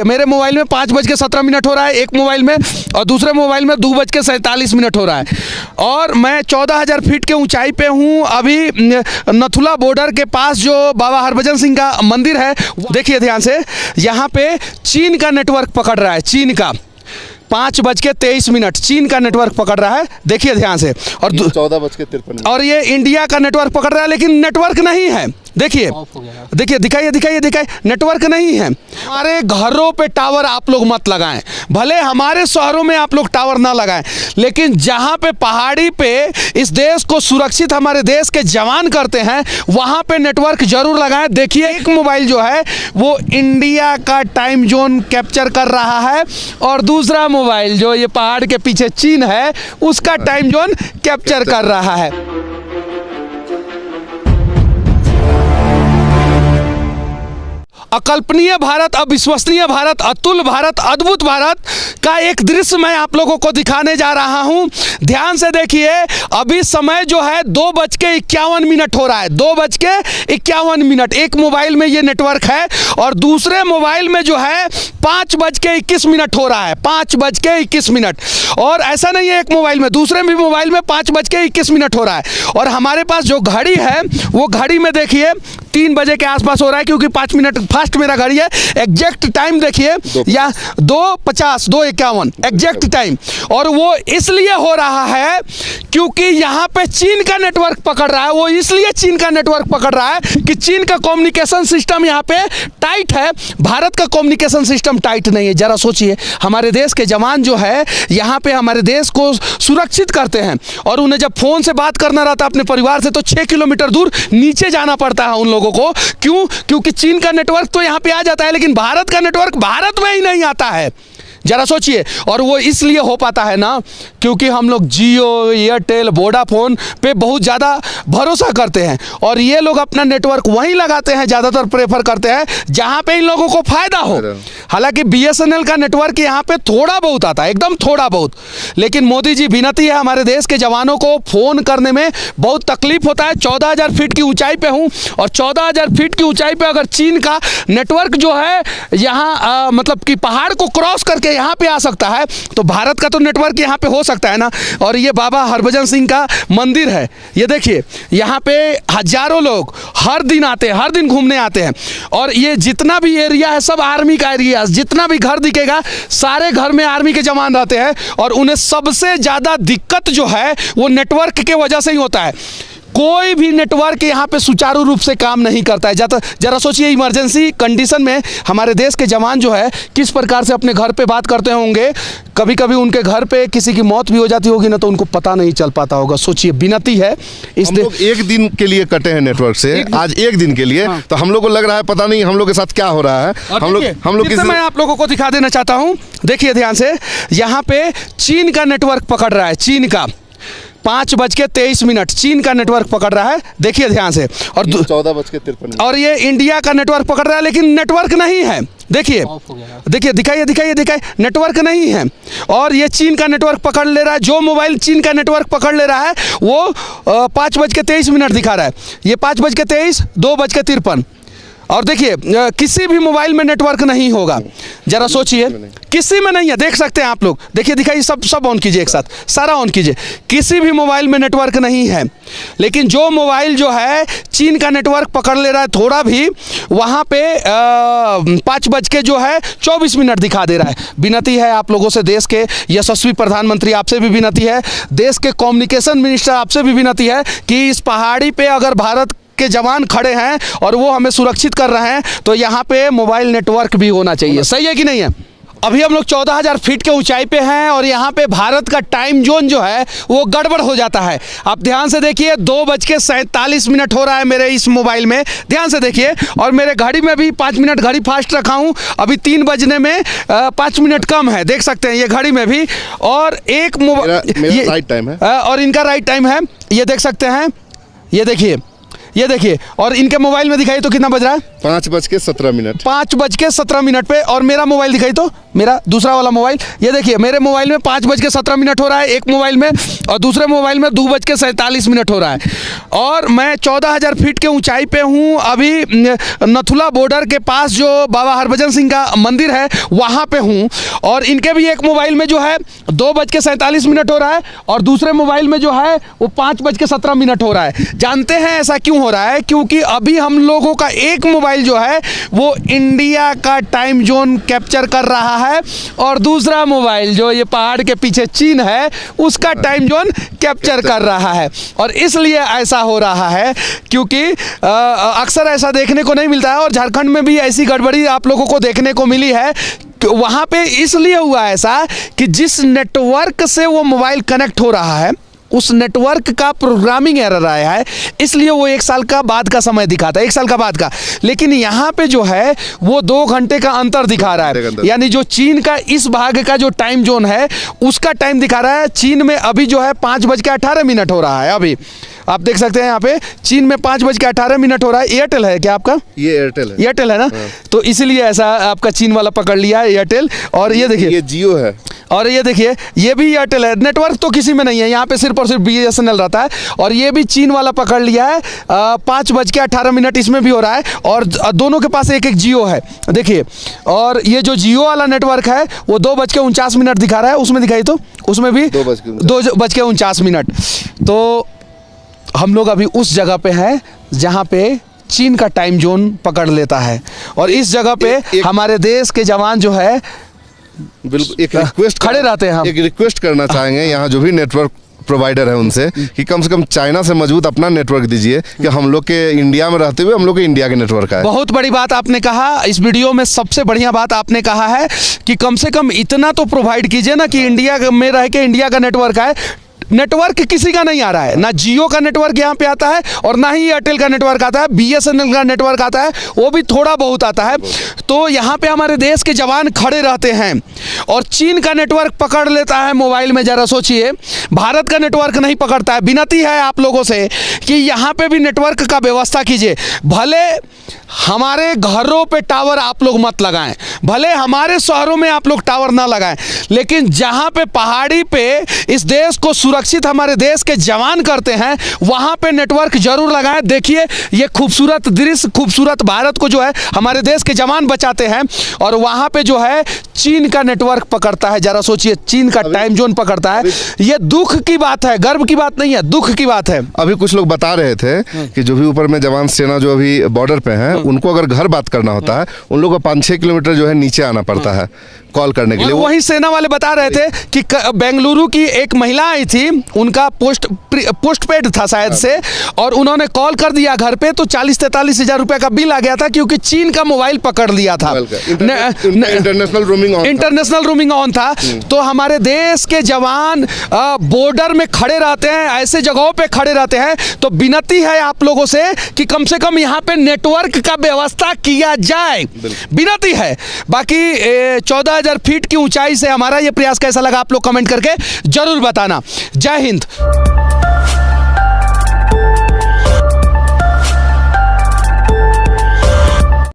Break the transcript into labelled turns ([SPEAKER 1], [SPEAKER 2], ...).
[SPEAKER 1] मेरे मोबाइल में 5:17 हो रहा है एक मोबाइल में, और दूसरे मोबाइल में 2:47 हो रहा है। और मैं 14,000 फीट के ऊंचाई पे हूँ। अभी नथुला बॉर्डर के पास जो बाबा हरभजन सिंह का मंदिर है, देखिए ध्यान से, यहाँ पे चीन का नेटवर्क पकड़ रहा है। चीन का 5:23 चीन का नेटवर्क पकड़ रहा है, देखिए ध्यान से। और
[SPEAKER 2] 14:53
[SPEAKER 1] और ये इंडिया का नेटवर्क पकड़ रहा है, लेकिन नेटवर्क नहीं है। देखिए देखिए, दिखाइए, नेटवर्क नहीं है। हमारे घरों पे टावर आप लोग मत लगाएं, भले हमारे शहरों में आप लोग टावर ना लगाएं, लेकिन जहां पे पहाड़ी पे इस देश को सुरक्षित हमारे देश के जवान करते हैं, वहां पे नेटवर्क जरूर लगाएं। देखिए, एक मोबाइल जो है वो इंडिया का टाइम जोन कैप्चर कर रहा है, और दूसरा मोबाइल जो ये पहाड़ के पीछे चीन है, उसका टाइम जोन कैप्चर कर रहा है। अकल्पनीय भारत, अविश्वसनीय भारत, अतुल भारत, अद्भुत भारत का एक दृश्य मैं आप लोगों को दिखाने जा रहा हूं। ध्यान से देखिए, अभी समय जो है 2:51 हो रहा है। 2:51 एक मोबाइल में ये नेटवर्क है, और दूसरे मोबाइल में जो है 5:21 हो रहा है। 5:21, और ऐसा नहीं है एक मोबाइल में, दूसरे भी मोबाइल में 5:21 हो रहा है। और हमारे पास जो घड़ी है, वो घड़ी में देखिए 3 बजे के आसपास हो रहा है, क्योंकि 5 मिनट फास्ट मेरा घड़ी है। एग्जैक्ट टाइम देखिए, या 2:50, 2:51 एग्जैक्ट टाइम। और वो इसलिए हो रहा है क्योंकि यहाँ पे चीन का नेटवर्क पकड़ रहा है। वो इसलिए चीन का नेटवर्क पकड़ रहा है कि चीन का कम्युनिकेशन सिस्टम यहाँ पे टाइट है, भारत का कम्युनिकेशन सिस्टम टाइट नहीं है। जरा सोचिए, हमारे देश के जवान जो है यहाँ पे हमारे देश को सुरक्षित करते हैं, और उन्हें जब फोन से बात करना रहता है अपने परिवार से, तो 6 किलोमीटर दूर नीचे जाना पड़ता है उन लोगों को। क्यों? क्योंकि चीन का नेटवर्क तो यहाँ पे आ जाता है, लेकिन भारत का नेटवर्क भारत में ही नहीं आता है। जरा सोचिए, और वो इसलिए हो पाता है ना, क्योंकि हम लोग जियो, एयरटेल, वोडाफोन पे बहुत ज़्यादा भरोसा करते हैं, और ये लोग अपना नेटवर्क वहीं लगाते हैं, ज़्यादातर प्रेफर करते हैं जहाँ पे इन लोगों को फायदा हो। हालांकि BSNL का नेटवर्क यहाँ पे थोड़ा बहुत आता है, एकदम थोड़ा बहुत। लेकिन मोदी जी, विनती है, हमारे देश के जवानों को फ़ोन करने में बहुत तकलीफ होता है। 14,000 फीट की ऊंचाई पे हूँ, और 14,000 फीट की ऊंचाई पे अगर चीन का नेटवर्क जो है यहाँ मतलब कि पहाड़ को क्रॉस करके यहाँ पे आ सकता है, तो भारत का तो नेटवर्क यहाँ पे हो सकता है ना। और ये बाबा हरभजन सिंह का मंदिर है, ये देखिए, यहाँ पे हजारों लोग हर दिन आते हैं, हर दिन घूमने आते हैं। और ये जितना भी एरिया है, सब आर्मी का एरिया, जितना भी घर दिखेगा, सारे घर में आर्मी के जवान रहते हैं, और उन्हें सबसे ज़्यादा दिक्कत जो है वो नेटवर्क के वजह से ही होता है। कोई भी नेटवर्क यहाँ पे सुचारू रूप से काम नहीं करता है। जरा सोचिए, इमरजेंसी कंडीशन में हमारे देश के जवान जो है किस प्रकार से अपने घर पे बात करते होंगे। कभी कभी उनके घर पे किसी की मौत भी हो जाती होगी ना, तो उनको पता नहीं चल पाता होगा। सोचिए, विनती है।
[SPEAKER 2] हम लोग एक दिन के लिए कटे हैं नेटवर्क से, आज एक दिन के लिए। हाँ। तो हम लोग को लग रहा है पता नहीं हम लोग के साथ क्या हो रहा है। हम लोग
[SPEAKER 1] मैं आप लोगों को दिखा देना चाहता हूँ। देखिए ध्यान से, यहाँ पे चीन का नेटवर्क पकड़ रहा है। चीन का 5:23 चीन का नेटवर्क पकड़ रहा है, देखिए ध्यान से। और
[SPEAKER 2] 14:53
[SPEAKER 1] और ये इंडिया का नेटवर्क पकड़ रहा है, लेकिन नेटवर्क नहीं है। देखिए देखिए, दिखाइए, नेटवर्क नहीं है। और ये चीन का नेटवर्क पकड़ ले रहा है। जो मोबाइल चीन का नेटवर्क पकड़ ले रहा है वो 5:23 दिखा रहा है। ये 5:23, 2:53। और देखिए, किसी भी मोबाइल में नेटवर्क नहीं होगा। जरा सोचिए, किसी में नहीं है। देख सकते हैं आप लोग, देखिए, दिखाइए, सब ऑन कीजिए, एक साथ सारा ऑन कीजिए। किसी भी मोबाइल में नेटवर्क नहीं है। लेकिन जो मोबाइल जो है चीन का नेटवर्क पकड़ ले रहा है थोड़ा भी, वहाँ पे 5:24 दिखा दे रहा है। विनती है आप लोगों से, देश के यशस्वी प्रधानमंत्री आपसे भी विनती है, देश के कम्युनिकेशन मिनिस्टर आपसे भी विनती है कि इस पहाड़ी पे अगर भारत के जवान खड़े हैं और वो हमें सुरक्षित कर रहे हैं, तो यहाँ पे मोबाइल नेटवर्क भी होना चाहिए। सही है कि नहीं है? अभी हम लोग 14,000 फीट के ऊंचाई पे हैं, और यहाँ पे भारत का टाइम जोन जो है वो गड़बड़ हो जाता है। आप ध्यान से देखिए, 2:47 हो रहा है मेरे इस मोबाइल में। ध्यान से देखिए, और मेरे घड़ी में भी 5 मिनट घड़ी फास्ट रखा हूँ। अभी 3 बजने में 5 मिनट कम है, देख सकते हैं ये घड़ी में भी। और एक
[SPEAKER 2] मेरा राइट टाइम है,
[SPEAKER 1] और इनका राइट टाइम है, ये देख सकते हैं। ये देखिए, और इनके मोबाइल में दिखाई तो कितना बज रहा है?
[SPEAKER 2] 5:17
[SPEAKER 1] 5:17 पे। और मेरा मोबाइल दिखाई तो मेरा दूसरा वाला मोबाइल, ये देखिए मेरे मोबाइल में 5:17 हो रहा है एक मोबाइल में, और दूसरे मोबाइल में 2:47 हो रहा है। और मैं 14,000 फीट के ऊंचाई पे हूँ, अभी नथुला बॉर्डर के पास जो बाबा हरभजन सिंह का मंदिर है वहाँ पे हूँ। और इनके भी एक मोबाइल में जो है 2:47 हो रहा है, और दूसरे मोबाइल में जो है वो 5:17 हो रहा है। जानते हैं ऐसा क्यों हो रहा है? क्योंकि अभी हम लोगों का एक मोबाइल जो है वो इंडिया का टाइम जोन कैप्चर कर रहा है, और दूसरा मोबाइल जो ये पहाड़ के पीछे चीन है उसका टाइम जोन कैप्चर कर रहा है। और इसलिए ऐसा हो रहा है क्योंकि अक्सर ऐसा देखने को नहीं मिलता है, और झारखंड में भी ऐसी गड़बड़ी आप लोगों को देखने को मिली है। वहाँ पे इसलिए हुआ ऐसा कि जिस नेटवर्क से वो मोबाइल कनेक्ट हो रहा है उस नेटवर्क का प्रोग्रामिंग एरर आया है, इसलिए वो 1 साल का बाद का समय दिखाता है, 1 साल का बाद का। लेकिन यहाँ पे जो है वो 2 घंटे का अंतर दिखा रहा है, यानी जो चीन का इस भाग का जो टाइम जोन है उसका टाइम दिखा रहा है। चीन में अभी जो है 5:18 हो रहा है। अभी आप देख सकते हैं यहाँ पे चीन में 5:18 हो रहा है। एयरटेल है क्या आपका?
[SPEAKER 2] ये एयरटेल है।
[SPEAKER 1] एयरटेल है ना, तो इसीलिए ऐसा आपका चीन वाला पकड़ लिया है एयरटेल। और ये देखिए
[SPEAKER 2] ये जियो है,
[SPEAKER 1] और ये देखिए ये भी एयरटेल है। नेटवर्क तो किसी में नहीं है, यहाँ पे सिर्फ और सिर्फ BSNL रहता है। और ये भी चीन वाला पकड़ लिया है। 5:18 इसमें भी हो रहा है, और दोनों के पास एक एक जियो है देखिए। और ये जो जियो वाला नेटवर्क है वो 2:49 दिखा रहा है, उसमें दिखाई तो उसमें भी 2:49। तो हम लोग अभी उस जगह पे हैं जहाँ पे चीन का टाइम जोन पकड़ लेता है, और इस जगह पे हमारे देश के जवान जो है
[SPEAKER 2] बिल्कुल एक रिक्वेस्ट
[SPEAKER 1] खड़े रहते हैं। हम
[SPEAKER 2] एक रिक्वेस्ट करना चाहेंगे यहाँ जो भी नेटवर्क प्रोवाइडर है उनसे कि कम से कम चाइना से मजबूत अपना नेटवर्क दीजिए, कि हम लोग के इंडिया में रहते हुए हम लोग के इंडिया के नेटवर्क है।
[SPEAKER 1] बहुत बड़ी बात आपने कहा इस वीडियो में, सबसे बढ़िया बात आपने कहा है कि कम से कम इतना तो प्रोवाइड कीजिए ना कि इंडिया में रह के इंडिया का नेटवर्क है। नेटवर्क किसी का नहीं आ रहा है, ना जियो का नेटवर्क यहाँ पे आता है और ना ही एयरटेल का नेटवर्क आता है। BSNL का नेटवर्क आता है, वो भी थोड़ा बहुत आता है। तो यहाँ पे हमारे देश के जवान खड़े रहते हैं, और चीन का नेटवर्क पकड़ लेता है मोबाइल में। जरा सोचिए, भारत का नेटवर्क नहीं पकड़ता है। विनती है आप लोगों से कि यहाँ पे भी नेटवर्क का व्यवस्था कीजिए। भले हमारे घरों पे टावर आप लोग मत लगाएं, भले हमारे शहरों में आप लोग टावर ना लगाएं, लेकिन जहाँ पे पहाड़ी पे इस देश को सुरक्षित हमारे देश के जवान करते हैं वहाँ पे नेटवर्क जरूर लगाएं। देखिए ये खूबसूरत दृश्य, खूबसूरत भारत को जो है हमारे देश के जवान बचाते हैं, और वहाँ पे जो है चीन का नेटवर्क पकड़ता है। जरा सोचिए, चीन का टाइम जोन पकड़ता है। ये दुख की बात है, गर्व की बात नहीं है, दुख की बात है।
[SPEAKER 2] अभी कुछ लोग बता रहे थे कि जो भी ऊपर में जवान सेना जो अभी बॉर्डर पे हैं उनको अगर घर बात करना होता है उन लोगों को 5-6 किलोमीटर जो है नीचे आना पड़ता है कॉल करने के लिए।
[SPEAKER 1] वही सेना वाले बता रहे थे कि बेंगलुरु की एक महिला आई थी, उनका पोस्ट पेड था शायद से, और उन्होंने कॉल कर दिया घर पे, तो 40-43 हज़ार रुपए का बिल आ गया था, क्योंकि चीन का मोबाइल पकड़ लिया था। इंटरनेशनल रोमिंग ऑन था। तो हमारे देश के जवान बॉर्डर में खड़े रहते हैं, ऐसे जगहों पे खड़े रहते हैं। तो विनती है आप लोगों से कि कम से कम यहाँ पे नेटवर्क का व्यवस्था किया जाए, विनती है। बाकी 14,000 फीट की ऊंचाई से हमारा ये प्रयास कैसा लगा आप लोग कमेंट करके जरूर बताना। जय हिंद।